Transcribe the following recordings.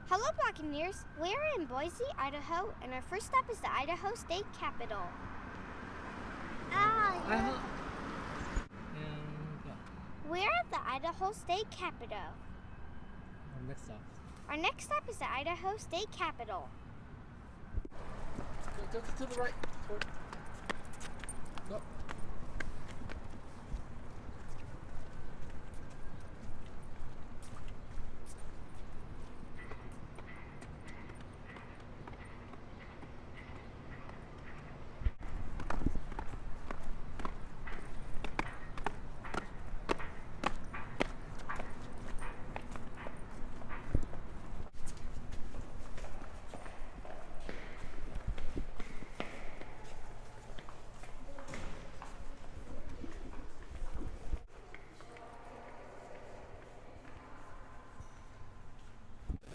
Hello, Buccaneers. We are in Boise, Idaho, and our first stop is the Idaho State Capitol. And go. We're at the Idaho State Capitol. Next stop. Our next stop is the Idaho State Capitol. Go to the right. Go.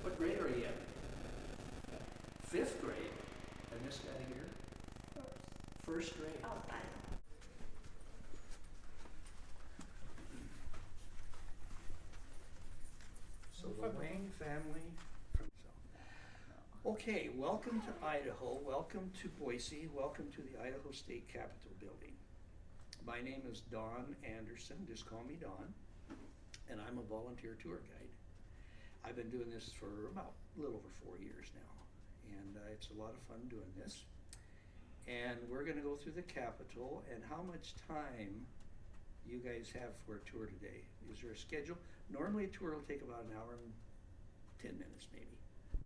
What grade are you in? Fifth grade. And this guy here? First grade. Oh, fine. So the Wang family. Okay, welcome to Idaho, welcome to Boise, welcome to the Idaho State Capitol building. My name is Don Anderson, just call me Don, and I'm a volunteer tour guide. I've been doing this for about a little over 4 years now, and it's a lot of fun doing this. And we're gonna go through the Capitol, and how much time you guys have for a tour today? Is there a schedule? Normally a tour will take about an hour and 10 minutes maybe.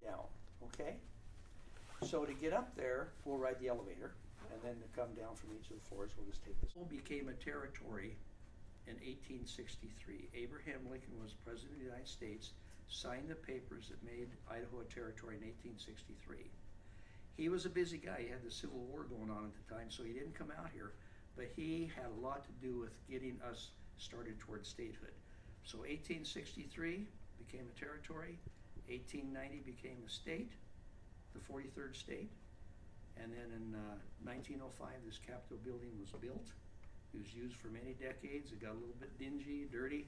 Down, okay? So to get up there, we'll ride the elevator, and then to come down from each of the floors, we'll just take this. It became a territory in 1863. Abraham Lincoln was president of the United States, signed the papers that made Idaho a territory in 1863. He was a busy guy. He had the Civil War going on at the time, so he didn't come out here. But he had a lot to do with getting us started towards statehood. So 1863 became a territory, 1890 became a state, the 43rd state, and then in 1905 this Capitol building was built. It was used for many decades. It got a little bit dingy, dirty,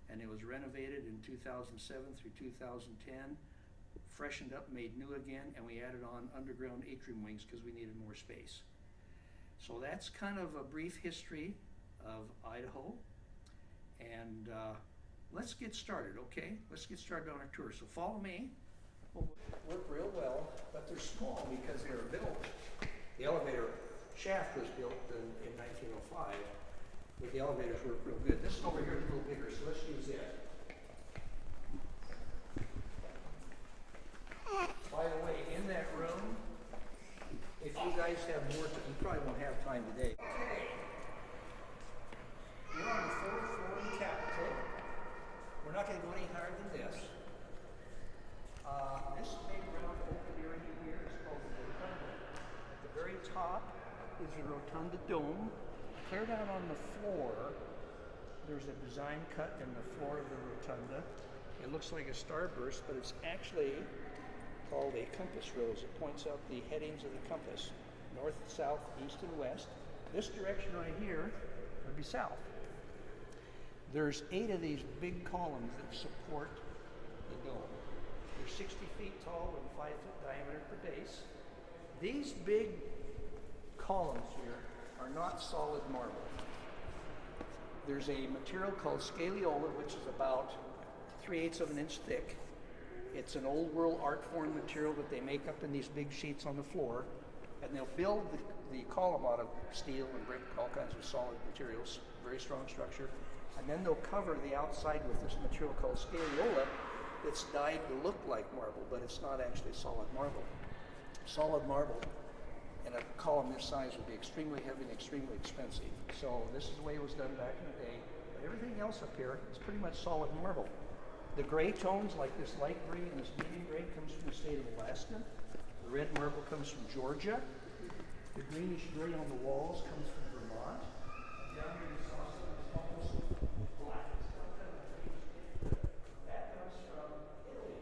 and it was renovated in 2007 through 2010, freshened up, made new again, and we added on underground atrium wings because we needed more space. So that's kind of a brief history of Idaho, and let's get started, okay? Let's get started on our tour. So follow me. Will work real well, but they're small because they were built. The elevator shaft was built in 1905, but the elevators work real good. This over here is a little bigger, so let's use it. By the way, in that room, if you guys have more, you probably won't have time today. Okay. We're on the 4th floor of the Capitol. We're not going to go any higher than this. This big round open area here is called the rotunda. At the very top is the rotunda dome. Clear down on the floor, there's a design cut in the floor of the rotunda. It looks like a starburst, but it's actually called a compass rose. It points out the headings of the compass, north, south, east, and west. This direction right here would be south. There's 8 of these big columns that support the dome. They're 60 feet tall with a 5-foot diameter per base. These big columns here are not solid marble. There's a material called scagliola, which is about 3/8 of an inch thick. It's an old world art form material that they make up in these big sheets on the floor, and they'll build the column out of steel and brick, all kinds of solid materials, very strong structure, and then they'll cover the outside with this material called scagliola that's dyed to look like marble, but it's not actually solid marble. Solid marble in a column this size would be extremely heavy and extremely expensive. So this is the way it was done back in the day. But everything else up here is pretty much solid marble. The gray tones, like this light gray and this medium gray, comes from the state of Alaska. The red marble comes from Georgia. The greenish gray on the walls comes from Vermont. Down here you saw some of this almost black. That comes from Italy.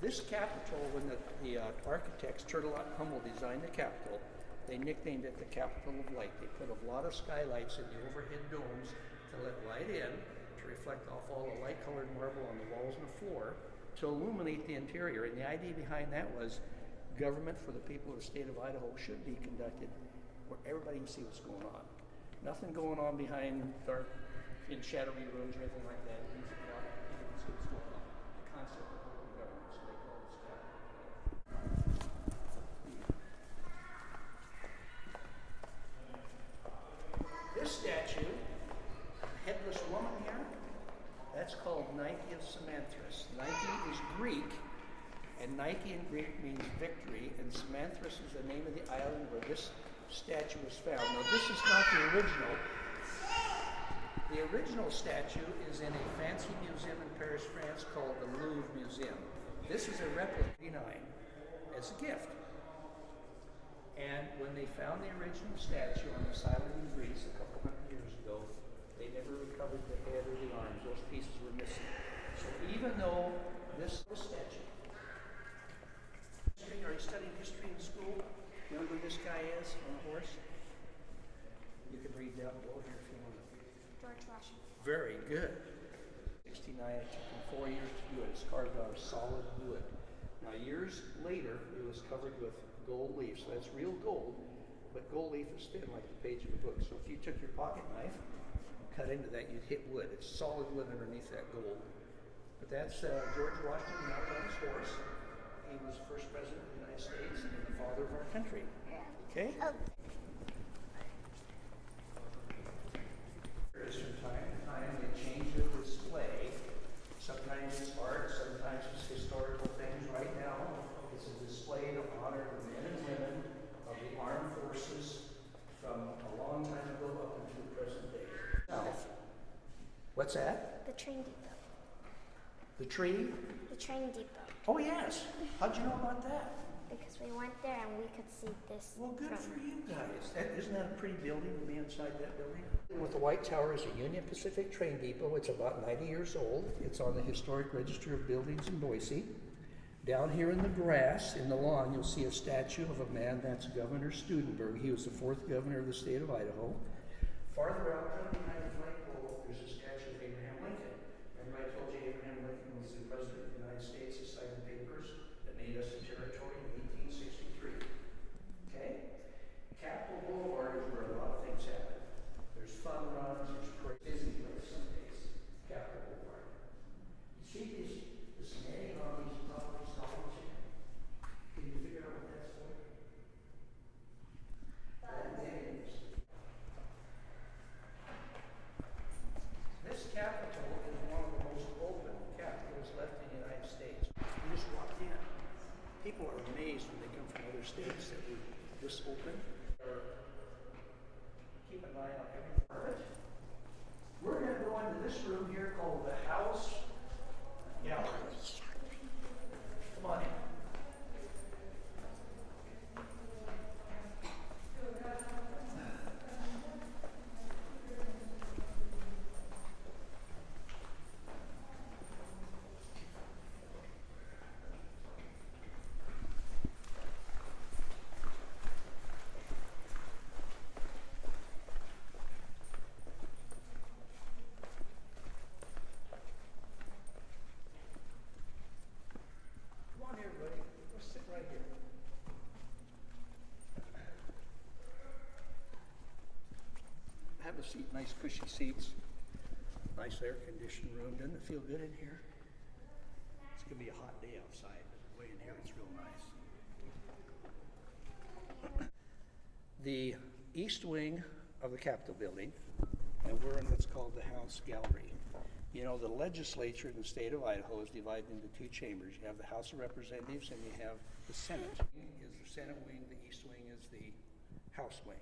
This Capitol, when the architects Turtelot and Hummel designed the Capitol, they nicknamed it the Capital of Light. They put a lot of skylights in the overhead domes to let light in, reflect off all the light-colored marble on the walls and the floor to illuminate the interior. And the idea behind that was government for the people of the state of Idaho should be conducted where everybody can see what's going on. Nothing going on behind dark, in shadowy rooms or anything like that. It needs to be out, people can see what's going on. The concept of open government, so they call this guy. This statue, headless woman here, that's called Nike of Samanthras. Nike is Greek, and Nike in Greek means victory, and Samanthras is the name of the island where this statue was found. Now, this is not the original. The original statue is in a fancy museum in Paris, France called the Louvre Museum. This is a replica as a gift. And when they found the original statue on this island in Greece a couple hundred years ago, they never recovered the head or the arms. Those pieces were missing. So even though this statue, are you studying history in school? You know who this guy is on a horse? You can read down below here if you want to. George Washington. Very good. 69, it took him 4 years to do it. It's carved out of solid wood. Now, years later, it was covered with gold leaf. So that's real gold, but gold leaf is thin like the page of a book. So if you took your pocket knife and cut into that, you'd hit wood. It's solid wood underneath that gold. But that's George Washington mounted on his horse. He was the first president of the United States and the father of our country. Okay? Oh. From time to time, they change the display. Sometimes it's art, sometimes it's historical things. Right now, it's a display to honor the men and women of the armed forces from a long time ago up until the present day. Now, what's that? The train depot. The tree? The train depot. Oh, yes. How'd you know about that? Because we went there and we could see this. Well, good from for you guys. Isn't that a pretty building to be inside that building? With the White Tower is a Union Pacific train depot. It's about 90 years old. It's on the Historic Register of Buildings in Boise. Down here in the grass, in the lawn, you'll see a statue of a man. That's Governor Studenberg. He was the 4th governor of the state of Idaho. Farther out, kind of behind the flagpole, there's a statue of Abraham Lincoln. Remember I told you Abraham Lincoln was the president of the United States who signed the papers that made us a territory in 1863. Okay? Capitol Boulevard is where a lot of things happen. There's fun runs, there's busy place some days. Capitol Boulevard. You see this name on these properties columns here? Can you figure out what that's for? That name is. This capitol is one of the most open capitols left in the United States. You just walk in. People are amazed when they come from other states that we're this open. Keep an eye on every part of it. We're going to go into this room here called the House Gallery. Come on in. Have a seat, nice cushy seats, nice air conditioned room. Doesn't it feel good in here? It's gonna be a hot day outside, but way in here it's real nice. The east wing of the Capitol building, and we're in what's called the House Gallery. You know, the legislature in the state of Idaho is divided into two chambers. You have the House of Representatives and you have the Senate. Is the Senate wing, the east wing is the House wing.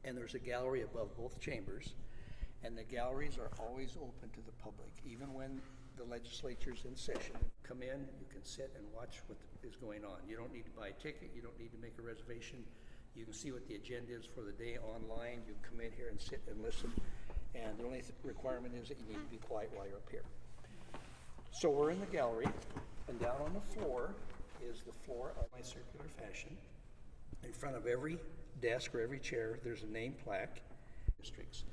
And there's a gallery above both chambers, and the galleries are always open to the public. Even when the legislature's in session, come in, you can sit and watch what is going on. You don't need to buy a ticket, you don't need to make a reservation. You can see what the agenda is for the day online. You come in here and sit and listen, and the only requirement is that you need to be quiet while you're up here. So we're in the gallery, and down on the floor is the floor of my circular fashion. In front of every desk or every chair, there's a name plaque. Districts.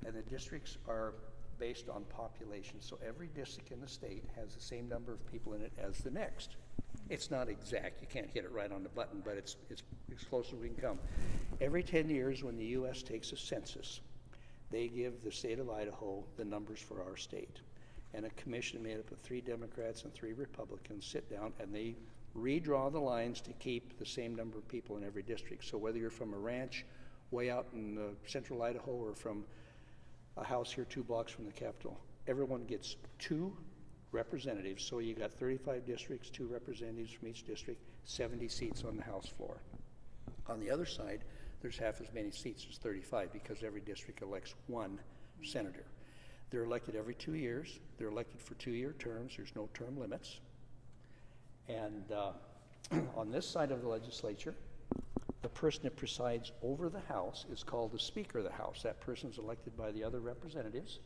And the districts are based on population. So every district in the state has the same number of people in it as the next. It's not exact, you can't hit it right on the button, but it's as close as we can come. Every 10 years when the US takes a census, they give the state of Idaho the numbers for our state. And a commission made up of 3 Democrats and 3 Republicans sit down and they redraw the lines to keep the same number of people in every district. So whether you're from a ranch way out in central Idaho or from a house here 2 blocks from the Capitol, everyone gets 2 representatives. So you got 35 districts, 2 representatives from each district, 70 seats on the House floor. On the other side, there's half as many seats as 35 because every district elects 1 senator. They're elected every 2 years. They're elected for 2-year terms. There's no term limits. And on this side of the legislature, the person that presides over the House is called the Speaker of the House. That person is elected by the other representatives.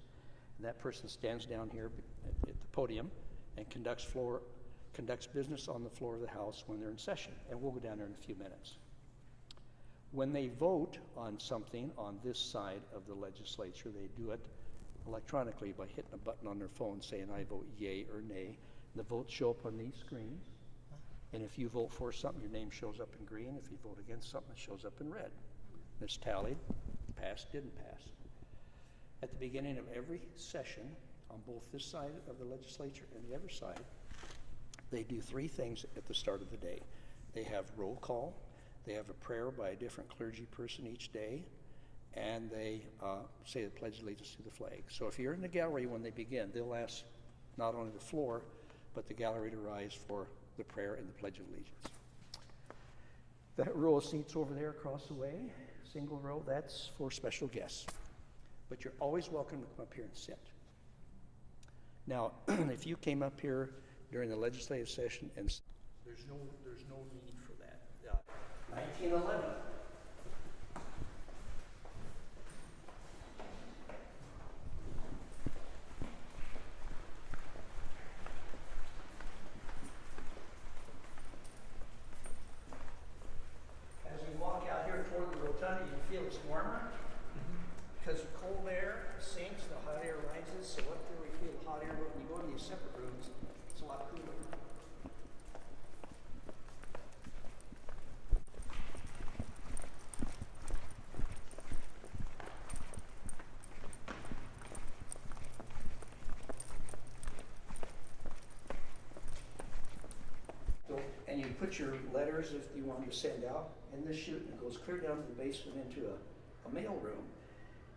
And that person stands down here at the podium and conducts business on the floor of the House when they're in session. And we'll go down there in a few minutes. When they vote on something on this side of the legislature, they do it electronically by hitting a button on their phone saying, I vote yay or nay. The votes show up on these screens. And if you vote for something, your name shows up in green. If you vote against something, it shows up in red. It's tallied, passed, didn't pass. At the beginning of every session, on both this side of the legislature and the other side, they do 3 things at the start of the day. They have roll call, they have a prayer by a different clergy person each day, and they say the Pledge of Allegiance to the flag. So if you're in the gallery when they begin, they'll ask not only the floor, but the gallery to rise for the prayer and the Pledge of Allegiance. That row of seats over there across the way, single row, that's for special guests. But you're always welcome to come up here and sit. Now, if you came up here during the legislative session and there's no need for that. 1911. As we walk out here toward the rotunda, you feel it's warmer because the cold air sinks, the hot air rises. So up there we feel hot air. When you go in these separate rooms, it's a lot cooler. And you put your letters, if you want to send out, in this chute, and it goes clear down to the basement into a mail room.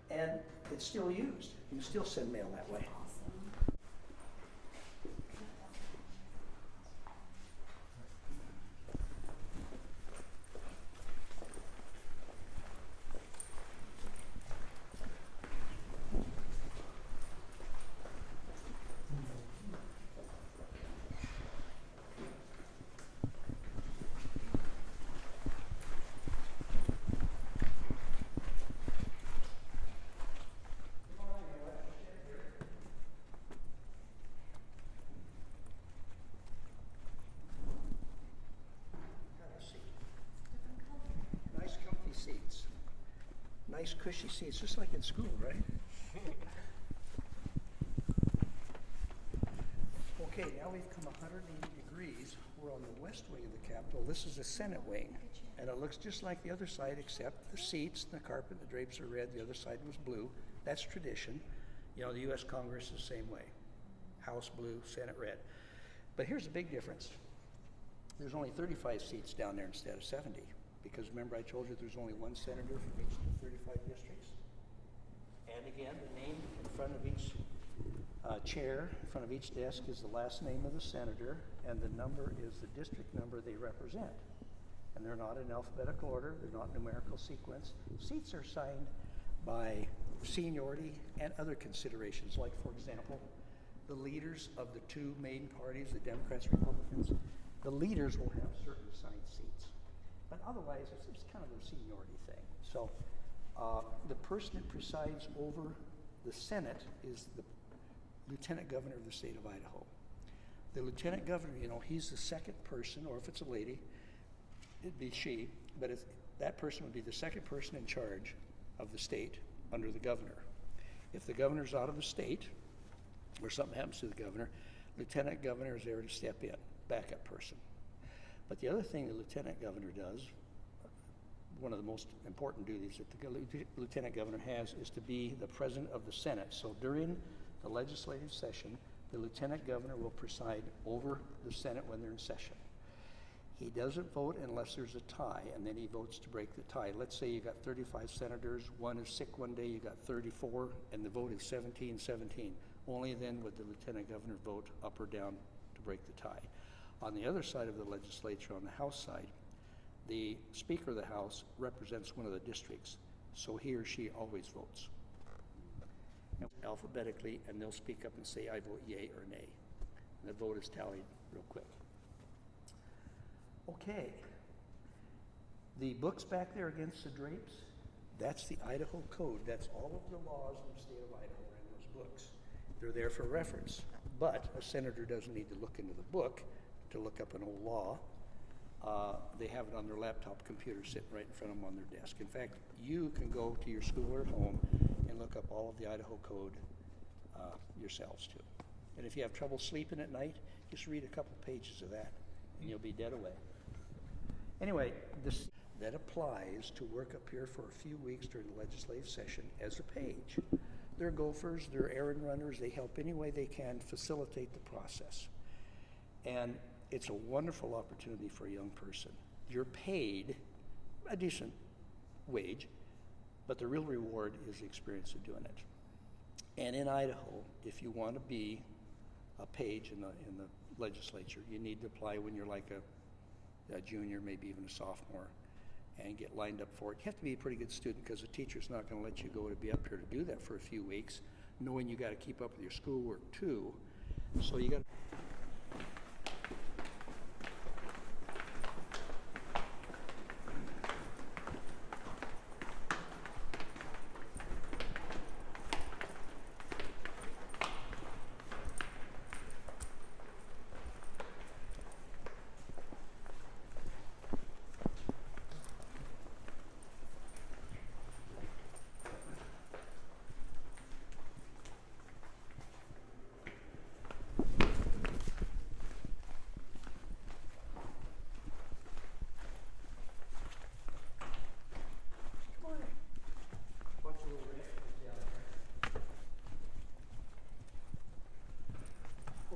And it's still used. You can still send mail that way. Nice cushy seats, just like in school, right? Okay, now we've come 180 degrees. We're on the west wing of the Capitol. This is the Senate wing, and it looks just like the other side, except the seats, the carpet, the drapes are red. The other side was blue. That's tradition. You know, the U.S. Congress is the same way. House blue, Senate red. But here's the big difference. There's only 35 seats down there instead of 70. Because remember I told you there's only 1 senator from each of the 35 districts? And again, the name in front of each chair, in front of each desk is the last name of the senator, and the number is the district number they represent. And they're not in alphabetical order, they're not numerical sequence. Seats are signed by seniority and other considerations, like for example, the leaders of the 2 main parties, the Democrats, Republicans, the leaders will have certain assigned seats. But otherwise, it's kind of a seniority thing. So the person that presides over the Senate is the Lieutenant Governor of the state of Idaho. The Lieutenant Governor, you know, he's the second person, or if it's a lady, it'd be she, but that person would be the second person in charge of the state under the governor. If the governor's out of the state, or something happens to the governor, lieutenant governor is there to step in, backup person. But the other thing the lieutenant governor does, one of the most important duties that the lieutenant governor has, is to be the president of the Senate. So during the legislative session, the lieutenant governor will preside over the Senate when they're in session. He doesn't vote unless there's a tie, and then he votes to break the tie. Let's say you got 35 senators, one is sick one day, you got 34, and the vote is 17-17. Only then would the lieutenant governor vote up or down to break the tie. On the other side of the legislature, on the House side, the Speaker of the House represents one of the districts, so he or she always votes. Alphabetically, and they'll speak up and say, I vote yea or nay. And the vote is tallied real quick. Okay. The books back there against the drapes, that's the Idaho Code. That's all of the laws in the state of Idaho are in those books. They're there for reference, but a senator doesn't need to look into the book to look up an old law. They have it on their laptop computer sitting right in front of them on their desk. In fact, you can go to your school or at home and look up all of the Idaho Code yourselves too. And if you have trouble sleeping at night, just read a couple pages of that and you'll be dead away. Anyway, that applies to work up here for a few weeks during the legislative session as a page. They're gophers, they're errand runners, they help any way they can facilitate the process. And it's a wonderful opportunity for a young person. You're paid a decent wage, but the real reward is the experience of doing it. And in Idaho, if you want to be a page in the legislature, you need to apply when you're like a junior, maybe even a sophomore, and get lined up for it. You have to be a pretty good student because the teacher's not going to let you go to be up here to do that for a few weeks, knowing you got to keep up with your schoolwork too. So you got to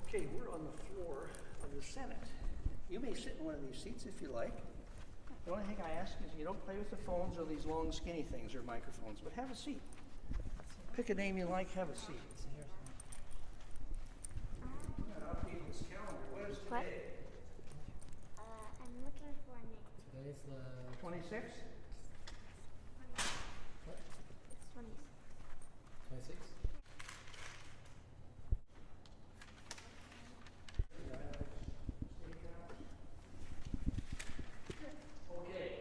Okay, we're on the floor of the Senate. You may sit in one of these seats if you like. The only thing I ask is you don't play with the phones or these long skinny things or microphones, but have a seat. Pick a name you like, have a seat. This calendar. What is today? I'm looking for a name. Today's the 26th? what? It's 20. 26th? Okay,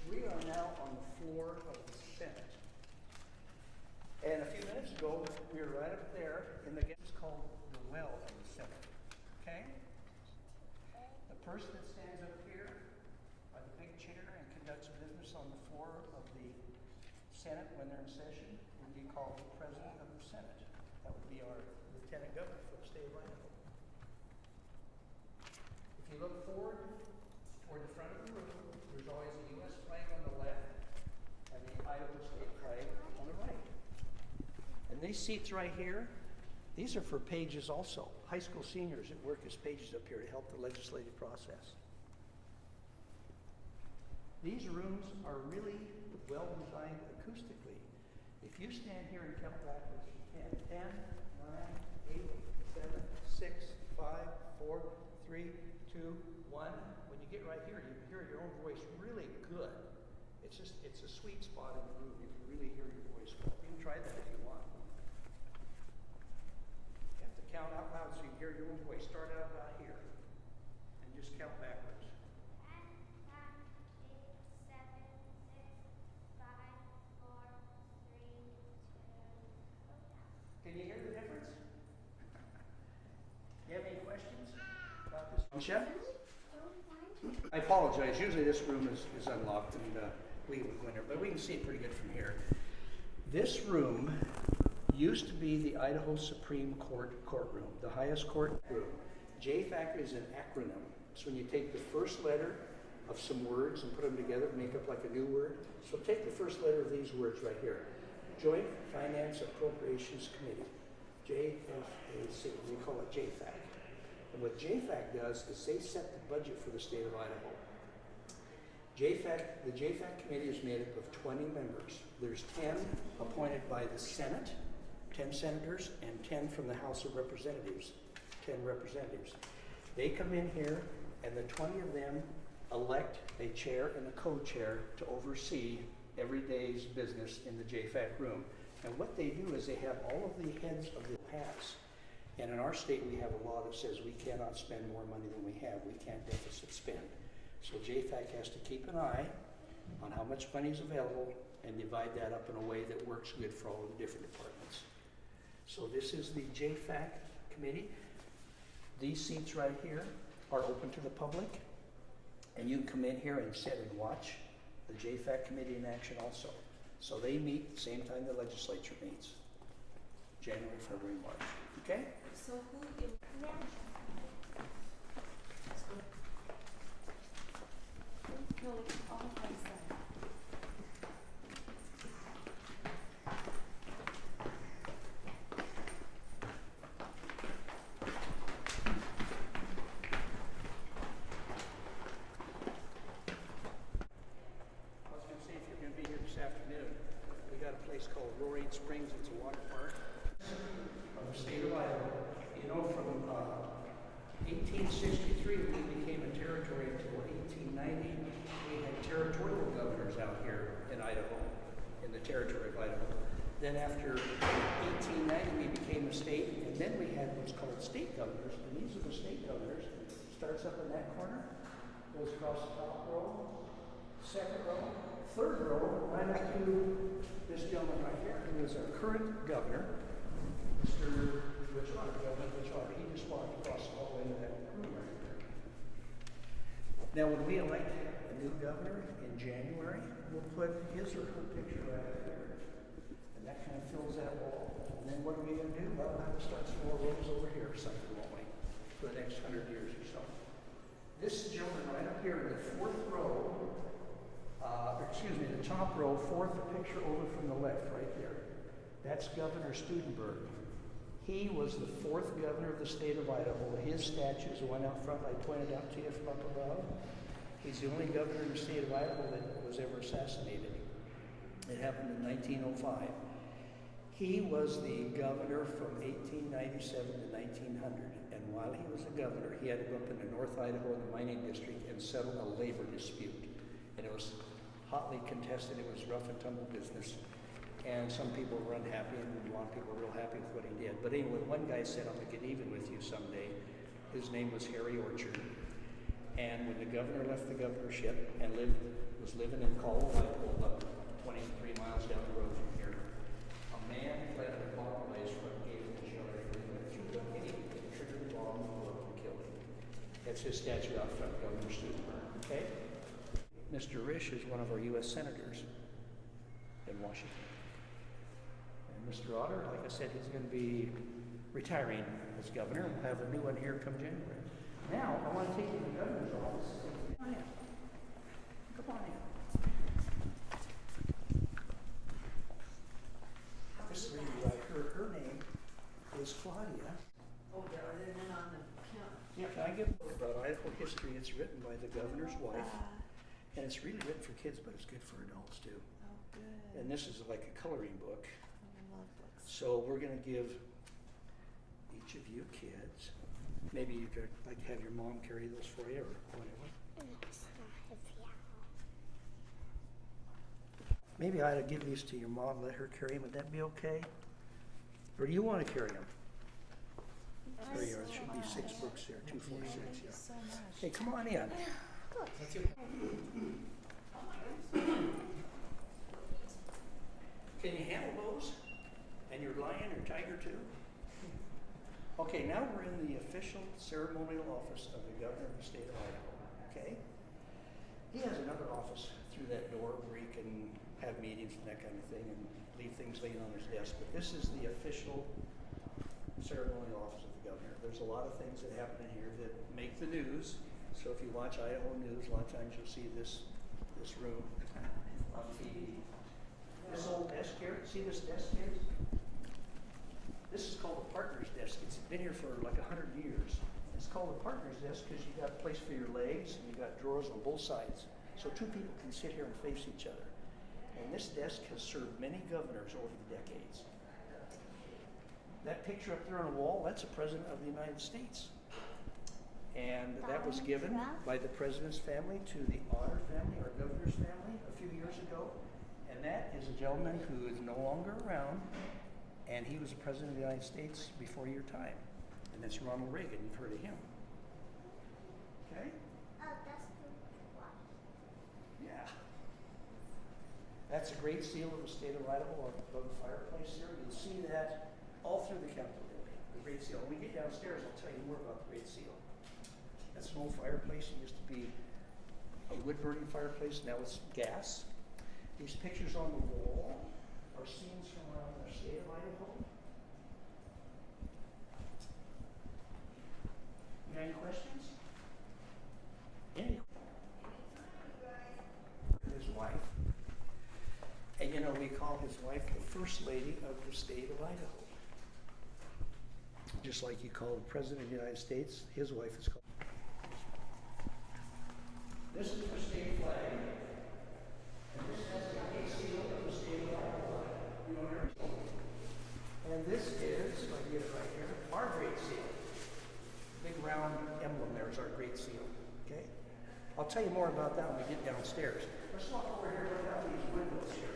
we are now on the floor of the Senate. And a few minutes ago, we were right up there in the, it's called the well of the Senate. Okay? The person that stands up here by the big chair and conducts business on the floor of the Senate when they're in session would be called the President of the Senate. That would be our Lieutenant Governor for the state of Idaho. If you look forward toward the front of the room, there's always a U.S. flag on the left and the Idaho state flag on the right. And these seats right here, these are for pages also. High school seniors that work as pages up here to help the legislative process. These rooms are really well designed acoustically. If you stand here and count backwards, you can. 10, 9, 8, 7, 6, 5, 4, 3, 2, 1. When you get right here, you can hear your own voice really good. It's a sweet spot in the room. You can really hear your voice well. You can try that if you want. You have to count out loud so you can hear your own voice. Start out about here and just count backwards. 10, 9, 8, 7, 6, 5, 4, 3, 2. Can you hear the difference? You have any questions about this? Chef? I apologize. Usually this room is unlocked and we would go in there, but we can see it pretty good from here. This room used to be the Idaho Supreme Court courtroom, the highest court room. Jfat is an acronym. So when you take the first letter of some words and put them together to make up like a new word. So take the first letter of these words right here. Joint Finance Appropriations Committee, JFAC, we call it Jfat. And what Jfat does is they set the budget for the state of Idaho. The Jfat committee is made up of 20 members. There's 10 appointed by the Senate, 10 senators, and 10 from the House of Representatives, 10 representatives. They come in here, and the 20 of them elect a chair and a co-chair to oversee every day's business in the Jfat room. And what they do is they have all of the heads of the pass. And in our state, we have a law that says we cannot spend more money than we have. We can't deficit spend. So Jfat has to keep an eye on how much money is available and divide that up in a way that works good for all of the different departments. So this is the Jfat committee. These seats right here are open to the public, and you can come in here and sit and watch the Jfat committee in action also. So they meet the same time the legislature meets, January, February, March. Okay? So who is Yeah. no, all of them said. I was going to say, if you're going to be here this afternoon, we got a place called Roaring Springs. It's a water park of the state of Idaho. You know, from 1863, we became a territory until 1890. We had territorial governors out here in Idaho, in the territory of Idaho. Then after 1890, we became a state, and then we had what's called state governors. And these are the state governors. Starts up in that corner, goes across the top row, second row, third row, right up to this gentleman right here, who is our current governor, Mr. Governor Jfat. He just walked across the hallway into that room right there. Now, when we elect a new governor in January, we'll put his or her picture right there. And that kind of fills that wall. And then what are we going to do? Well, we'll have to start some more rows over here or something, won't we? For the next 100 years or so. This gentleman right up here in the fourth row, the top row, fourth picture over from the left, right there. That's Governor Studenberg. He was the fourth governor of the state of Idaho. His statue is the one out front I pointed out to you from up above. He's the only governor in the state of Idaho that was ever assassinated. It happened in 1905. He was the governor from 1897 to 1900. And while he was a governor, he had to go up into North Idaho in the mining district and settle a labor dispute. And it was hotly contested. It was rough and tumble business. And some people were unhappy, and a lot of people were real happy with what he did. But anyway, one guy said, I'm going to get even with you someday. His name was Harry Orchard. And when the governor left the governorship and was living in Caldwell, Idaho, about 23 miles down the road from here, a man fled a bomb blaze from gave him shelter. He went through the gate, triggered the bomb, and killed him. That's his statue out front, Governor Studenberg. Okay? Mr. Risch is one of our U.S. senators in Washington. And Mr. Otter, like I said, he's going to be retiring as governor. We'll have a new one here come January. Now, I want to take you to the governor's office. Come on in. Come on in. This lady right here, her name is Claudia. Oh, yeah, and then on the counter. Yeah, can I give about Idaho history? It's written by the governor's wife. And it's really written for kids, but it's good for adults too. Oh, good. And this is like a coloring book. I love books. So we're going to give each of you kids, maybe you could like have your mom carry those for you or whatever. Maybe I ought to give these to your mom, let her carry them. Would that be okay? Or do you want to carry them? There you are. There should be 6 books there. 2, 4, 6. Thank you Yeah. so much. Hey, come on in. That's your. Can you handle those? And your lion or tiger too? Okay, now we're in the official ceremonial office of the governor of the state of Idaho. Okay? He has another office through that door where he can have meetings and that kind of thing and leave things laying on his desk, but this is the official ceremonial office of the governor. There's a lot of things that happen in here that make the news. So if you watch Idaho news, a lot of times you'll see this room on TV. This old desk here, see this desk here? This is called a partner's desk. It's been here for like 100 years. It's called a partner's desk because you got a place for your legs and you got drawers on both sides. So two people can sit here and face each other. And this desk has served many governors over the decades. That picture up there on the wall, that's a president of the United States. And that was given by the president's family to the Otter family, our governor's family, a few years ago. And that is a gentleman who is no longer around, and he was the president of the United States before your time. And that's Ronald Reagan. You've heard of him. Okay? Oh, that's the watch. Yeah. That's a great seal of the state of Idaho above the fireplace here. You'll see that all through the Capitol building, the Great Seal. When we get downstairs, I'll tell you more about the Great Seal. That's an old fireplace. It used to be a wood-burning fireplace. Now it's gas. These pictures on the wall are scenes from around the state of Idaho. You got any questions? Any? His wife. And you know, we call his wife the First Lady of the state of Idaho. Just like you call the President of the United States, his wife is called. This is the state flag. And this has the great seal of the state of Idaho. You know, and this is, if I get it right here, our great seal. The big round emblem there is our great seal. Okay? I'll tell you more about that when we get downstairs. Let's walk over here and look out these windows here.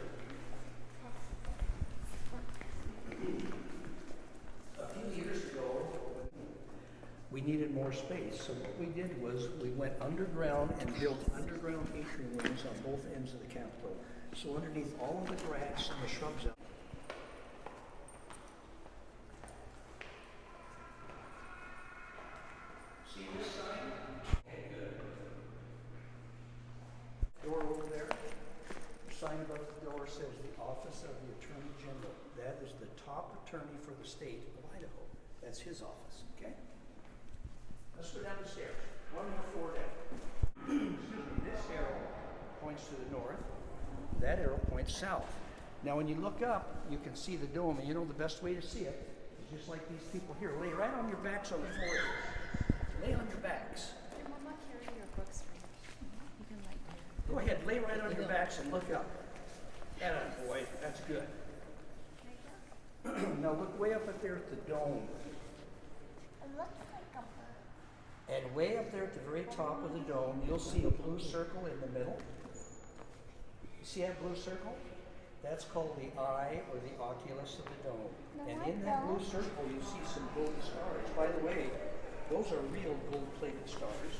A few years ago, we needed more space. So what we did was we went underground and built underground atrium rooms on both ends of the Capitol. So underneath all of the grass and the shrubs out. See this sign? Okay, good. Door over there. The sign above the door says the Office of the Attorney General. That is the top attorney for the state of Idaho. That's his office, okay? Let's go down the stairs. 1 more 4 down. Excuse me, this arrow points to the north. That arrow points south. Now when you look up, you can see the dome, and you know the best way to see it is just like these people here. Lay right on your backs on the floor. Lay on your backs. Can Mama carry your books for you? You can like Go ahead, lay right on your backs and look up. Atta boy, that's good. Now look way up there at the dome. It looks like a bird. And way up there at the very top of the dome, you'll see a blue circle in the middle. You see that blue circle? That's called the eye or the oculus of the dome. And in that blue circle, you see some gold stars. By the way, those are real gold-plated stars.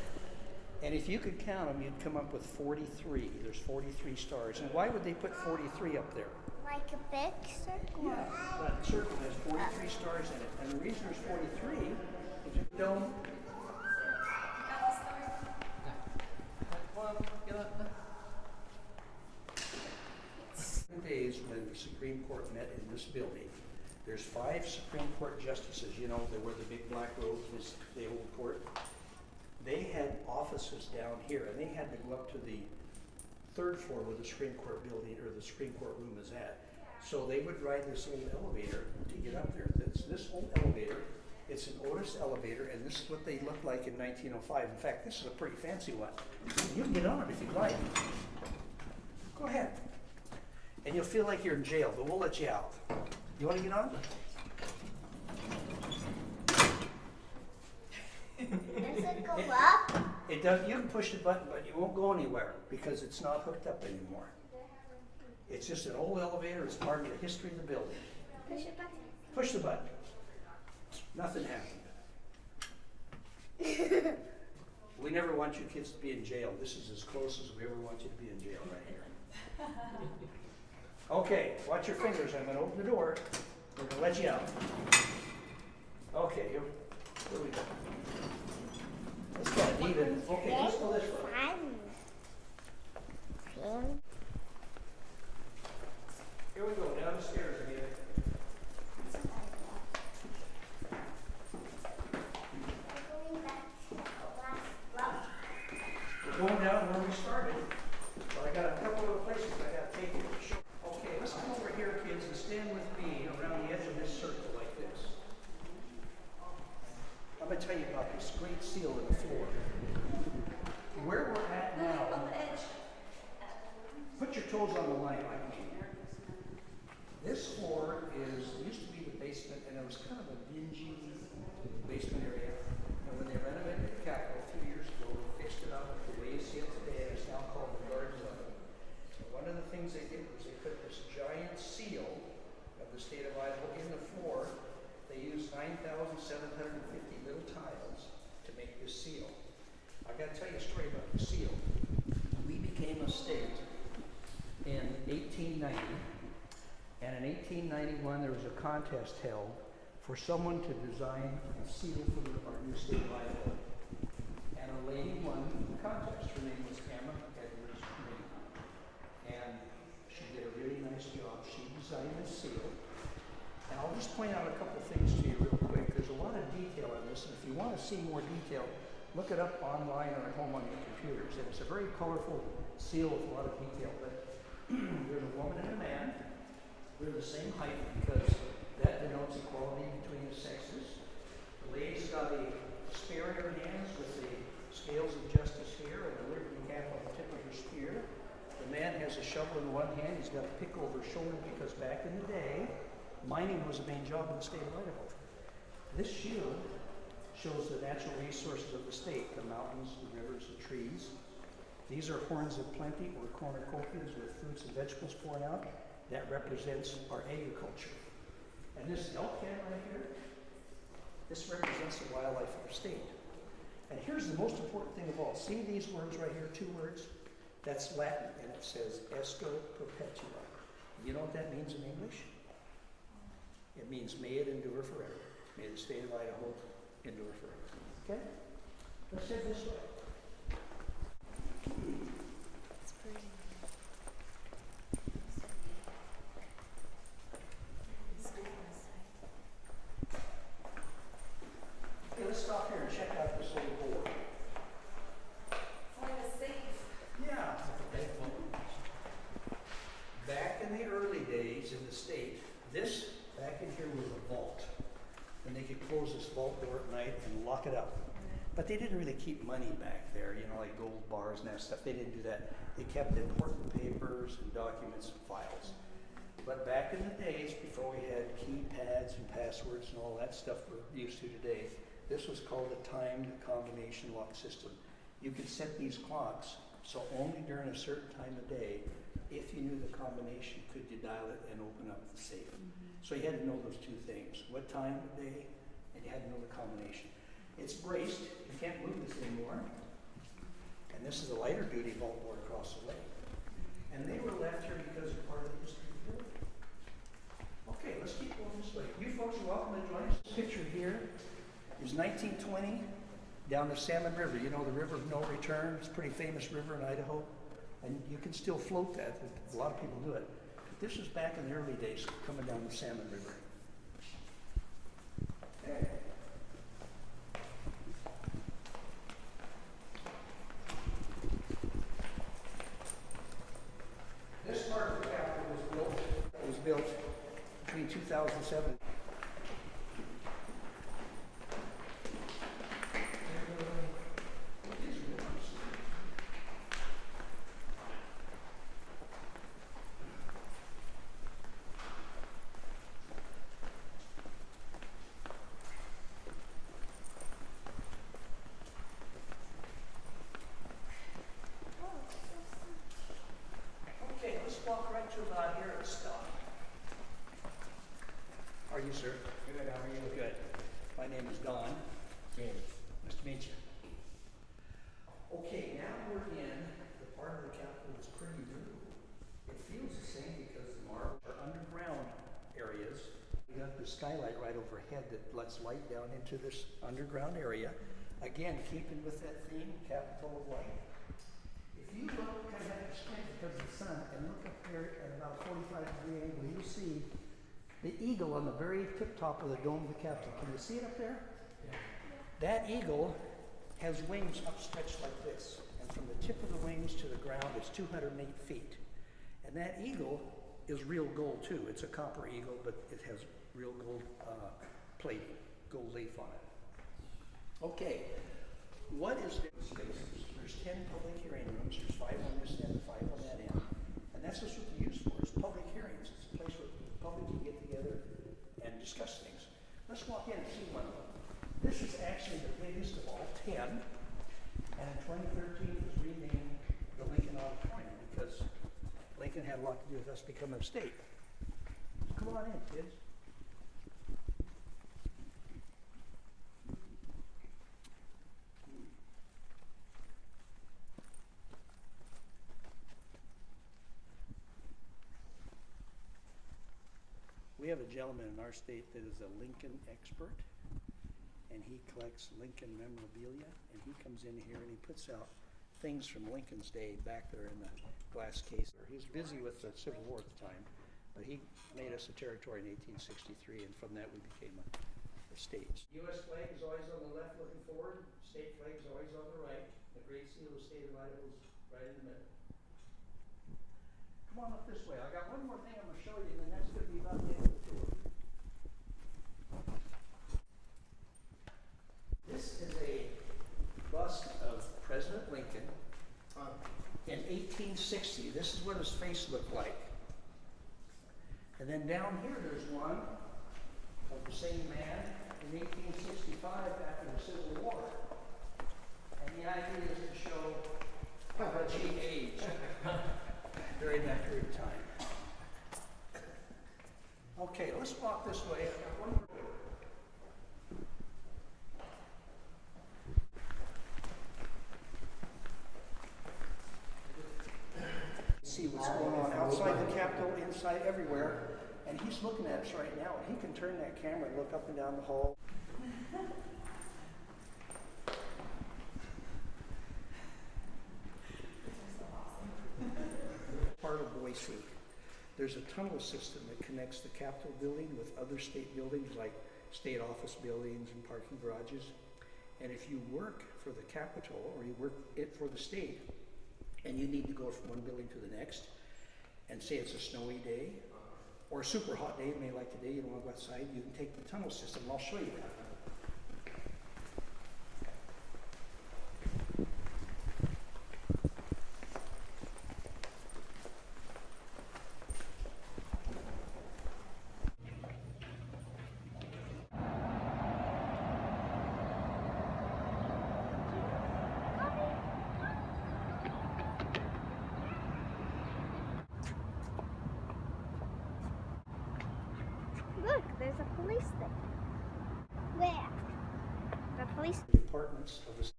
And if you could count them, you'd come up with 43. There's 43 stars. And why would they put 43 up there? Like a big circle. Yeah, that circle has 43 stars in it. And the reason there's 43 is your dome. Days when the Supreme Court met in this building. There's 5 Supreme Court justices. You know, they wear the big black robes, the old court. They had offices down here, and they had to go up to the 3rd floor where the Supreme Court building or the Supreme Court room is at. So they would ride this old elevator to get up there. This old elevator, it's an Otis elevator, and this is what they looked like in 1905. In fact, this is a pretty fancy one. You can get on it if you'd like. Go ahead. And you'll feel like you're in jail, but we'll let you out. You want to get on? Does it go up? It does. You can push the button, but you won't go anywhere because it's not hooked up anymore. It's just an old elevator. It's part of the history of the building. Push it button. Push the button. Nothing happened. We never want you kids to be in jail. This is as close as we ever want you to be in jail right here. Okay, watch your fingers. I'm going to open the door. We're going to let you out. Okay, here we go. Let's get it even. Okay, let's go this way. Here we go, down the stairs again. kids and stand with me around the edge of this circle like this. I'm going to tell you about this great seal in the floor. Where we're at now, On the edge. put your toes on the line like me. This floor used to be the basement, and it was kind of a dingy basement area. And when they renovated the Capitol a few years ago, they fixed it up the way you see it today, and it's now called the Garden Level. One of the things they did was they put this giant seal of the state of Idaho in the floor. They used 9,750 little tiles to make this seal. I got to tell you a story about the seal. We became a state in 1890, and in 1891 there was a contest held for someone to design a seal for our new state of Idaho. And a lady won the contest. Her name was Emma Edwards Green. And she did a really nice job. She designed this seal. And I'll just point out a couple things to you real quick. There's a lot of detail on this, and if you want to see more detail, look it up online or at home on your computers. And it's a very colorful seal with a lot of detail. But there's a woman and a man. They're the same height because that denotes equality between the sexes. The lady's got a spear in her hands with the scales of justice here and a liberty cap on the tip of her spear. The man has a shovel in one hand. He's got a pick over his shoulder because back in the day, mining was the main job in the state of Idaho. This shield shows the natural resources of the state, the mountains, the rivers, the trees. These are horns of plenty or cornucopias with fruits and vegetables pouring out. That represents our agriculture. And this elk head right here, this represents the wildlife of our state. And here's the most important thing of all. See these words right here, two words? That's Latin, and it says Esto Perpetua. You know what that means in English? It means may it endure forever. May the state of Idaho endure forever. Okay? Let's head this way. It's pretty. Okay, let's stop here and check out this little board. It's like a safe. Yeah. Back in the early days in the state, this back in here was a vault. And they could close this vault door at night and lock it up. But they didn't really keep money back there, you know, like gold bars and that stuff. They didn't do that. They kept important papers and documents and files. But back in the days, before we had keypads and passwords and all that stuff we're used to today, this was called a timed combination lock system. You could set these clocks so only during a certain time of day, if you knew the combination, could you dial it and open up the safe. So you had to know those two things, what time of day, and you had to know the combination. It's braced, you can't move this anymore. And this is a lighter duty vault board across the lake. And they were left here because they're part of the history of the building. Okay, let's keep going this way. You folks are welcome to join us. This picture here is 1920 down the Salmon River. You know the River of No Return? It's a pretty famous river in Idaho. And you can still float that. A lot of people do it. But this was back in the early days, coming down the Salmon River. Okay. This part of the Capitol was built between 2007. Okay, let's walk right to about here and stop. How are you, sir? Good, how are you? Good. My name is Don. James. Nice to meet you. Okay, now we're in the part of the Capitol that's pretty new. It feels the same because the marble are underground areas. We got the skylight right overhead that lets light down into this underground area. Again, keeping with that theme, Capitol of Light. If you look, kind of have to squint because of the sun, and look up there at about a 45-degree angle, you'll see the eagle on the very tip top of the dome of the Capitol. Can you see it up there? Yeah. That eagle has wings upstretched like this, and from the tip of the wings to the ground is 208 feet. And that eagle is real gold too. It's a copper eagle, but it has real gold plating, gold leaf on it. Okay, what is the spaces? There's 10 public hearing rooms. There's 5 on this end, 5 on that end. And that's just what they're used for, is public hearings. It's a place where the public can get together and discuss things. Let's walk in and see one of them. This is actually the biggest of all 10. And in 2013, it was renamed the Lincoln Auditorium because Lincoln had a lot to do with us becoming a state. Come on in, kids. We have a gentleman in our state that is a Lincoln expert, and he collects Lincoln memorabilia, and he comes in here and he puts out things from Lincoln's day back there in the glass case. He was busy with the Civil War at the time, but he made us a territory in 1863, and from that we became a state. U.S. flag is always on the left looking forward, state flag is always on the right, the Great Seal of the state of Idaho is right in the middle. Come on up this way. I got one more thing I'm going to show you, and then that's going to be about the end of the tour. This is a bust of President Lincoln in 1860. This is what his face looked like. And then down here there's one of the same man in 1865 after the Civil War. And the idea is to show how much he aged during that period of time. Okay, let's walk this way. I've got one more. See what's going on outside the Capitol, inside, everywhere. And he's looking at us right now, and he can turn that camera and look up and down the hall. Part of Boise. There's a tunnel system that connects the Capitol building with other state buildings like state office buildings and parking garages. And if you work for the Capitol or you work it for the state and you need to go from one building to the next, and say it's a snowy day or a super hot day, maybe like today, you don't want to go outside, you can take the tunnel system. I'll show you that. Look, there's a police thing. Where? The police. Departments of the